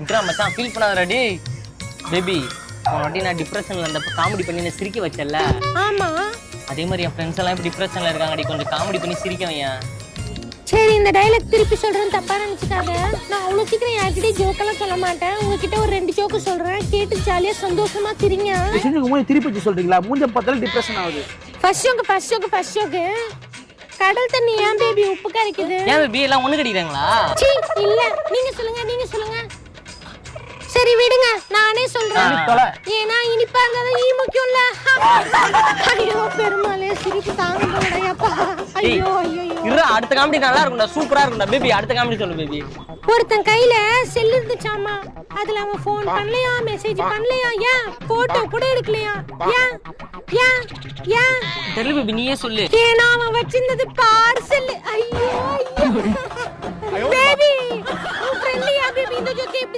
விக்ரா மச்சான் ஃபீல் பண்ணாதடா டேய். பேபி உன்னை நான் டிப்ரெஷன்ல இருந்தப்ப காமெடி பண்ணி என்ன சிரிக்க வச்சல. ஆமா. அதே மாதிரி என் ஃப்ரெண்ட்ஸ் எல்லாம் இப்ப டிப்ரெஷன்ல இருக்காங்கடி, கொஞ்சம் காமெடி பண்ணி சிரிக்க வையேன். சரி இந்த டயலாக் திருப்பி சொல்றேன், தப்பா நினைச்சுக்காத. நான் அவ்வளவு சீக்கிரம் யார்கிட்டயும் ஜோக் எல்லாம் சொல்ல மாட்டேன். உங்ககிட்ட ஒரு 2 ஜோக்கு சொல்றேன், கேட்டு ஜாலியா சந்தோஷமா சிரிங்க. திருப்பி வச்சு சொல்றீங்களா? மூஞ்ச பார்த்தாலும் டிப்ரெஷன் ஆகுது. First joke. கடல் தண்ணி ஏன் பேபி உப்பு கரைக்குது? ஏன் பேபி எல்லாம் ஒண்ணு கடிக்கிறாங்களா? சீ இல்ல, நீங்க சொல்லுங்க. சரி விடுங்க, நானே சொல்றேன். ஏன்னா இனிப்பா இருந்தாலும் ஈ முக்கியம்ல. ஐயோ பெருமாளே, சிரிப்பு தாங்க முடியலையாப்பா. ஐயோ. இரு, அடுத்த காமெடி நல்லா இருக்கும்டா, சூப்பரா இருக்கும்டா பேபி. அடுத்த காமெடி சொல்லு பேபி. ஒருத்தன் கையில செல் இருந்துச்சாமா, அதுல அவன் போன் பண்ணலையா, மெசேஜ் பண்ணலையா, ஏன் போட்டோ கூட எடுக்கலையா, ஏன் தெரியல பேபி, நீயே சொல்லு. ஏன்னா அவன் வச்சிருந்தது பார்சல். ஐயோ பேபி, உன் ஃப்ரெண்ட் யா பேபி இந்த ஜோக்கை எப்படி